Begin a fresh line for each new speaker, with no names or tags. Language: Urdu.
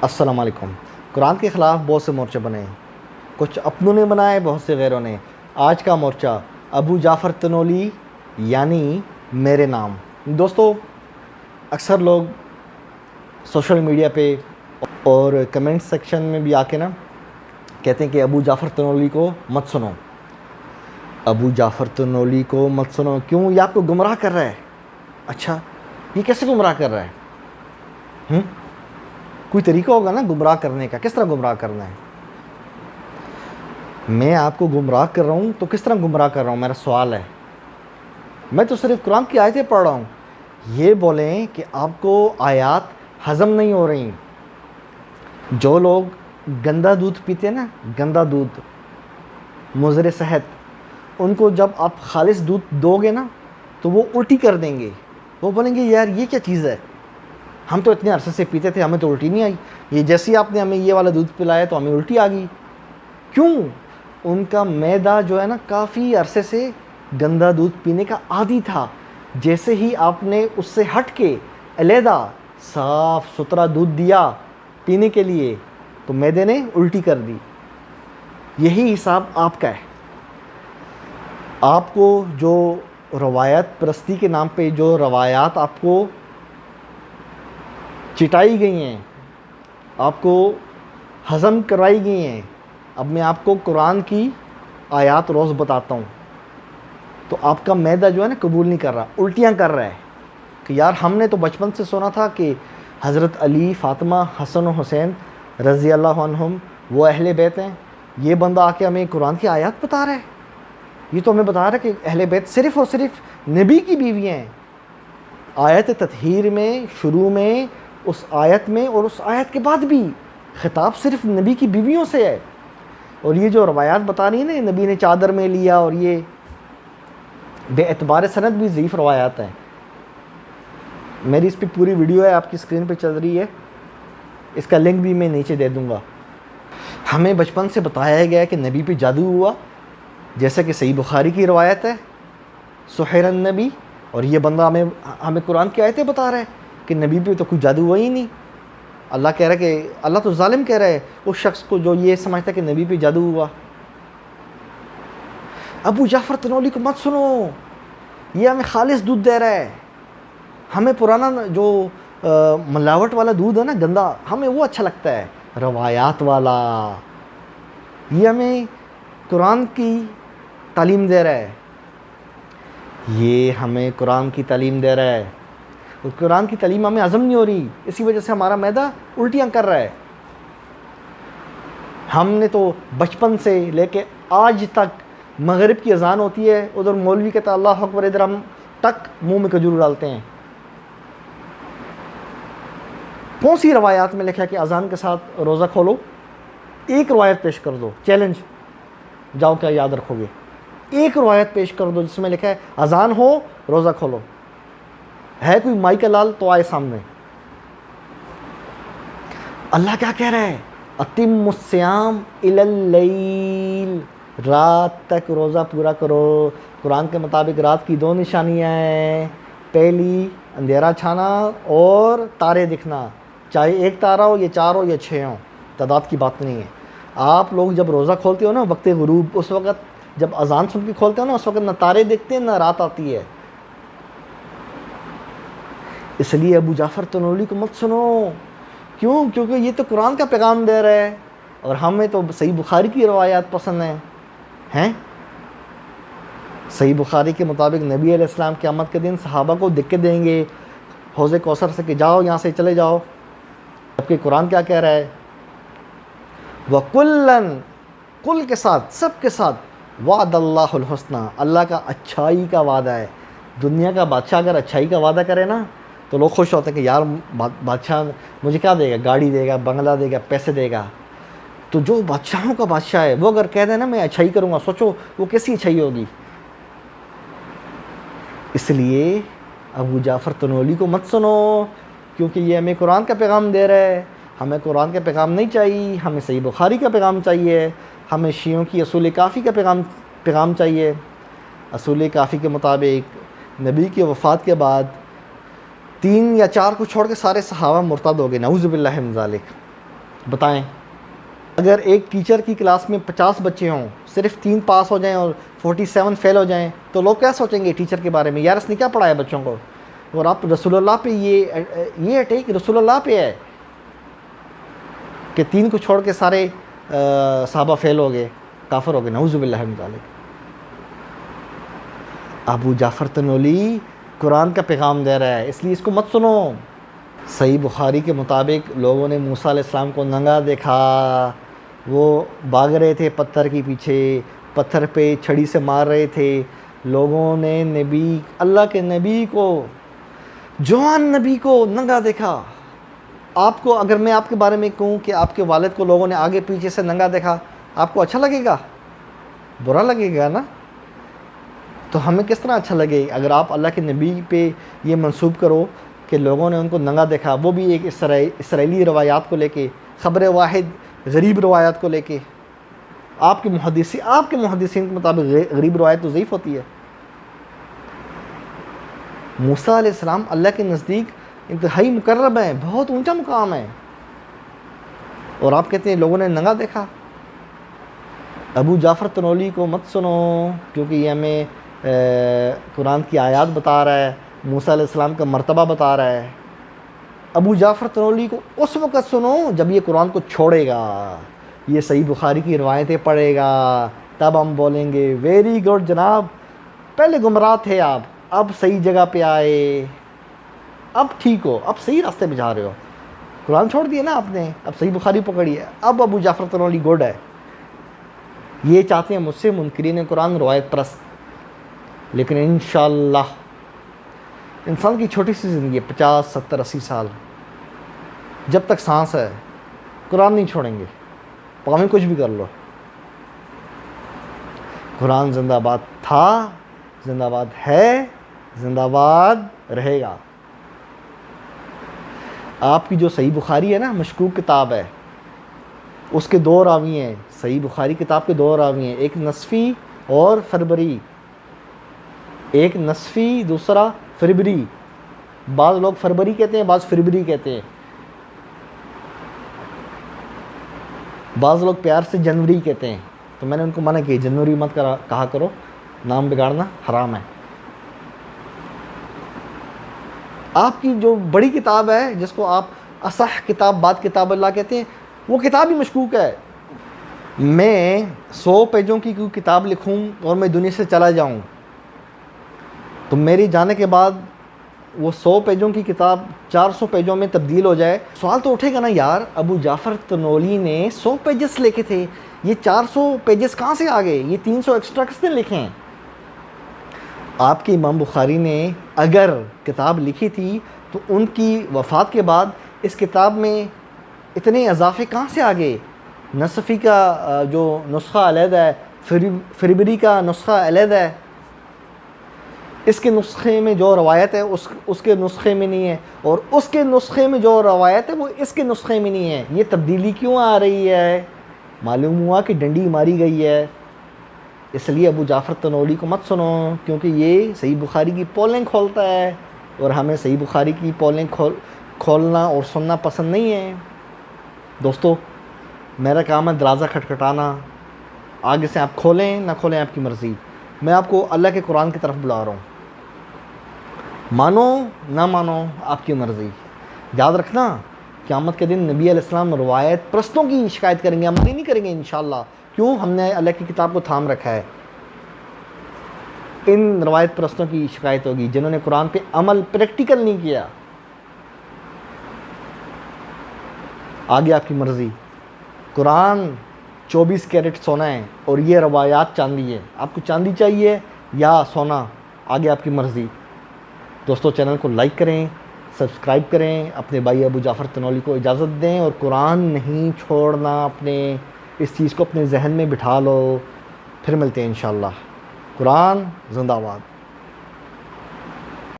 السلام علیکم۔ قرآن کے خلاف بہت سے مورچے بنے، کچھ اپنوں نے بنائے، بہت سے غیروں نے۔ آج کا مورچہ ابو جعفر تنولی یعنی میرے نام۔ دوستو، اکثر لوگ سوشل میڈیا پہ اور کمنٹ سیکشن میں بھی آ کے کہتے ہیں کہ ابو جعفر تنولی کو مت سنو، ابو جعفر تنولی کو مت سنو، کیوں؟ یہ آپ کو گمراہ کر رہا ہے۔ اچھا، یہ کیسے گمراہ کر رہا ہے؟ کوئی طریقہ ہوگا نا گمراہ کرنے کا، کس طرح گمراہ کرنا ہے؟ میں آپ کو گمراہ کر رہا ہوں تو کس طرح گمراہ کر رہا ہوں؟ میرا سوال ہے۔ میں تو صرف قرآن کی آیتیں پڑھ رہا ہوں۔ یہ بولیں کہ آپ کو آیات ہضم نہیں ہو رہی۔ جو لوگ گندا دودھ پیتے ہیں نا، گندا دودھ مضر صحت، ان کو جب آپ خالص دودھ دو گے نا تو وہ الٹی کر دیں گے۔ وہ بولیں گے یار یہ کیا چیز ہے، ہم تو اتنے عرصے سے پیتے تھے، ہمیں تو الٹی نہیں آئی، یہ جیسے ہی آپ نے ہمیں یہ والا دودھ پلایا تو ہمیں الٹی آ گئی۔ کیوں؟ ان کا معدہ جو ہے نا کافی عرصے سے گندا دودھ پینے کا عادی تھا۔ جیسے ہی آپ نے اس سے ہٹ کے علیحدہ صاف ستھرا دودھ دیا پینے کے لیے تو معدے نے الٹی کر دی۔ یہی حساب آپ کا ہے۔ آپ کو جو روایت پرستی کے نام پہ جو روایات آپ کو چٹائی گئی ہیں، آپ کو ہضم کرائی گئی ہیں، اب میں آپ کو قرآن کی آیات روز بتاتا ہوں تو آپ کا معدہ جو ہے نا قبول نہیں کر رہا، الٹیاں کر رہا ہے کہ یار ہم نے تو بچپن سے سنا تھا کہ حضرت علی، فاطمہ، حسن و حسین رضی اللہ عنہم وہ اہل بیت ہیں، یہ بندہ آ کے ہمیں قرآن کی آیات بتا رہا ہے۔ یہ تو ہمیں بتا رہا ہے کہ اہل بیت صرف اور صرف نبی کی بیوی ہیں۔ آیت تطہیر میں شروع میں، اس آیت میں اور اس آیت کے بعد بھی خطاب صرف نبی کی بیویوں سے ہے۔ اور یہ جو روایات بتا رہی ہیں نا، نبی نے چادر میں لیا، اور یہ بے اعتبار سند بھی ضعیف روایات ہیں۔ میری اس پہ پوری ویڈیو ہے، آپ کی اسکرین پہ چل رہی ہے، اس کا لنک بھی میں نیچے دے دوں گا۔ ہمیں بچپن سے بتایا گیا ہے کہ نبی پہ جادو ہوا، جیسا کہ صحیح بخاری کی روایت ہے، سحر النبی، اور یہ بندہ ہمیں قرآن کی آیتیں بتا رہا ہے کہ نبی پہ تو کوئی جادو ہوا ہی نہیں۔ اللہ کہہ رہا ہے کہ اللہ تو ظالم کہہ رہا ہے اس شخص کو جو یہ سمجھتا ہے کہ نبی پہ جادو ہوا۔ ابو جعفر تنولی کو مت سنو، یہ ہمیں خالص دودھ دے رہا ہے۔ ہمیں پرانا جو ملاوٹ والا دودھ ہے نا گندا، ہمیں وہ اچھا لگتا ہے، روایات والا۔ یہ ہمیں قرآن کی تعلیم دے رہا ہے، یہ ہمیں قرآن کی تعلیم دے رہا ہے، اور قرآن کی تعلیم ہمیں ہضم نہیں ہو رہی، اسی وجہ سے ہمارا معدہ الٹیاں کر رہا ہے۔ ہم نے تو بچپن سے لے کے آج تک مغرب کی اذان ہوتی ہے، ادھر مولوی کہتا ہے اللہ اکبر، ادھر ہم ٹک منہ میں کھجور ڈالتے ہیں۔ کون سی روایات میں لکھا ہے کہ اذان کے ساتھ روزہ کھولو؟ ایک روایت پیش کر دو، چیلنج، جاؤ کیا یاد رکھو گے؟ ایک روایت پیش کر دو جس میں لکھا ہے اذان ہو روزہ کھولو۔ ہے کوئی مائی کا لال تو آئے سامنے۔ اللہ کیا کہہ رہا ہے؟ اتم الصیام الی اللیل، رات تک روزہ پورا کرو۔ قرآن کے مطابق رات کی 2 نشانیاں ہیں، پہلی اندھیرا چھانا اور تارے دکھنا، چاہے ایک تارہ ہو یا 4 ہو یا 6 ہو، تعداد کی بات نہیں ہے۔ آپ لوگ جب روزہ کھولتے ہو نا وقت غروب، اس وقت جب اذان سن کے کھولتے ہو نا، اس وقت نہ تارے دکھتے ہیں نہ رات آتی ہے۔ اس لیے ابو جعفر تنولی کو مت سنو۔ کیوں؟ کیونکہ یہ تو قرآن کا پیغام دے رہا ہے، اور ہمیں تو صحیح بخاری کی روایات پسند ہیں۔ صحیح بخاری کے مطابق نبی علیہ السلام قیامت کے دن صحابہ کو دکھ کے دیں گے حوض کوثر سے کہ جاؤ یہاں سے چلے جاؤ، جبکہ قرآن کیا کہہ رہا ہے؟ وَكُلًّا، کل کے ساتھ، سب کے ساتھ، وعد اللہ الحسنى، اللہ کا اچھائی کا وعدہ ہے۔ دنیا کا بادشاہ اگر اچھائی کا وعدہ کرے نا تو لوگ خوش ہوتے ہیں کہ یار بادشاہ مجھے کیا دے گا، گاڑی دے گا، بنگلہ دے گا، پیسے دے گا۔ تو جو بادشاہوں کا بادشاہ ہے وہ اگر کہہ دے نا میں اچھائی کروں گا، سوچو وہ کیسی اچھائی ہوگی۔ اس لیے ابو جعفر تنولی کو مت سنو، کیونکہ یہ ہمیں قرآن کا پیغام دے رہا ہے۔ ہمیں قرآن کا پیغام نہیں چاہیے، ہمیں صحیح بخاری کا پیغام چاہیے، ہمیں شیعوں کی اصول کافی کا پیغام چاہیے۔ اصول کافی کے مطابق نبی کی وفات کے بعد 3 یا 4 کو چھوڑ کے سارے صحابہ مرتد ہو گئے، نعوذ باللہ من ذالک۔ بتائیں، اگر ایک ٹیچر کی کلاس میں 50 بچے ہوں، صرف 3 پاس ہو جائیں اور 47 فیل ہو جائیں، تو لوگ کیا سوچیں گے ٹیچر کے بارے میں؟ یار اس نے کیا پڑھایا بچوں کو؟ اور آپ رسول اللہ پہ یہ اٹیک رسول اللہ پہ ہے کہ 3 کو چھوڑ کے سارے صحابہ فیل ہو گئے، کافر ہو گئے، نعوذ باللہ من ذالک۔ ابو جعفر تنولی قرآن کا پیغام دے رہا ہے، اس لیے اس کو مت سنو۔ صحیح بخاری کے مطابق لوگوں نے موسیٰ علیہ السلام کو ننگا دیکھا، وہ بھاگ رہے تھے پتھر کے پیچھے، پتھر پہ چھڑی سے مار رہے تھے۔ لوگوں نے نبی، اللہ کے نبی کو، جوان نبی کو ننگا دیکھا۔ آپ کو، اگر میں آپ کے بارے میں کہوں کہ آپ کے والد کو لوگوں نے آگے پیچھے سے ننگا دیکھا، آپ کو اچھا لگے گا؟ برا لگے گا نا؟ تو ہمیں کس طرح اچھا لگے اگر آپ اللہ کے نبی پہ یہ منسوب کرو کہ لوگوں نے ان کو ننگا دیکھا، وہ بھی ایک اسرائیلی روایات کو لے کے، خبر واحد غریب روایات کو لے کے۔ آپ کے محدثین کے مطابق غریب روایت تو ضعیف ہوتی ہے۔ موسیٰ علیہ السلام اللہ کے نزدیک انتہائی مقرب ہیں، بہت اونچا مقام ہے، اور آپ کہتے ہیں لوگوں نے ننگا دیکھا۔ ابو جعفر تنولی کو مت سنو، کیونکہ یہ ہمیں قرآن کی آیات بتا رہا ہے، موسیٰ علیہ السلام کا مرتبہ بتا رہا ہے۔ ابو جعفر تنولی کو اس وقت سنو جب یہ قرآن کو چھوڑے گا، یہ صحیح بخاری کی روایتیں پڑھے گا، تب ہم بولیں گے ویری گڈ جناب، پہلے گمراہ تھے آپ، اب صحیح جگہ پہ آئے، اب ٹھیک ہو، اب صحیح راستے پہ جا رہے ہو۔ قرآن چھوڑ دیا نا آپ نے، اب صحیح بخاری پکڑی ہے، اب ابو جعفر تنولی گڈ ہے۔ یہ چاہتے ہیں مجھ سے منکرین قرآن روایت پرست، لیکن انشاءاللہ انسان کی چھوٹی سی زندگی ہے، 50 70 80 سال، جب تک سانس ہے قرآن نہیں چھوڑیں گے، پاویں کچھ بھی کر لو۔ قرآن زندہ باد تھا، زندہ باد ہے، زندہ باد رہے گا۔ آپ کی جو صحیح بخاری ہے نا، مشکوک کتاب ہے، اس کے 2 راوی ہیں، صحیح بخاری کتاب کے 2 راوی ہیں، ایک نصفی اور فربری، ایک نصفی دوسرا فربری، بعض لوگ فربری کہتے ہیں، بعض فربری کہتے ہیں، بعض لوگ پیار سے جنوری کہتے ہیں، تو میں نے ان کو منع کیا جنوری مت کہا کرو، نام بگاڑنا حرام ہے۔ آپ کی جو بڑی کتاب ہے جس کو آپ اصح کتاب بعد کتاب اللہ کہتے ہیں، وہ کتاب ہی مشکوک ہے۔ میں 100 پیجوں کی کوئی کتاب لکھوں اور میں دنیا سے چلا جاؤں تو میری جانے کے بعد وہ 100 پیجوں کی کتاب 400 پیجوں میں تبدیل ہو جائے، سوال تو اٹھے گا نا، یار ابو جعفر تنولی نے 100 پیجز لکھے تھے، یہ 400 پیجز کہاں سے آ گئے؟ یہ 300 ایکسٹرا کس نے لکھے ہیں؟ آپ کے امام بخاری نے اگر کتاب لکھی تھی تو ان کی وفات کے بعد اس کتاب میں اتنے اضافے کہاں سے آ گئے؟ نصفی کا جو نسخہ علیحدہ ہے، فربری کا نسخہ علیحدہ ہے، اس کے نسخے میں جو روایت ہے اس کے نسخے میں نہیں ہے، اور اس کے نسخے میں جو روایت ہے وہ اس کے نسخے میں نہیں ہے۔ یہ تبدیلی کیوں آ رہی ہے؟ معلوم ہوا کہ ڈنڈی ماری گئی ہے۔ اس لیے ابو جعفر تنولی کو مت سنو، کیونکہ یہ صحیح بخاری کی پولیں کھولتا ہے، اور ہمیں صحیح بخاری کی پولیں کھولنا اور سننا پسند نہیں ہے۔ دوستو، میرا کام ہے دروازہ کھٹکھٹانا، آگے سے آپ کھولیں نہ کھولیں آپ کی مرضی، میں آپ کو اللہ کے قرآن کی طرف بلا رہا ہوں، مانو نہ مانو آپ کی مرضی۔ یاد رکھنا قیامت کے دن نبی علیہ السلام روایت پرستوں کی شکایت کریں گے، ہماری نہیں کریں گے انشاءاللہ۔ کیوں؟ ہم نے اللہ کی کتاب کو تھام رکھا ہے۔ ان روایت پرستوں کی شکایت ہوگی جنہوں نے قرآن پہ عمل پریکٹیکل نہیں کیا۔ آگے آپ کی مرضی۔ قرآن 24 کیرٹ سونا ہے اور یہ روایات چاندی ہے، آپ کو چاندی چاہیے یا سونا، آگے آپ کی مرضی۔ دوستو، چینل کو لائک کریں، سبسکرائب کریں، اپنے بھائی ابو جعفر تنولی کو اجازت دیں، اور قرآن نہیں چھوڑنا، اپنے اس چیز کو اپنے ذہن میں بٹھا لو۔ پھر ملتے ہیں انشاءاللہ۔ قرآن زندہ باد۔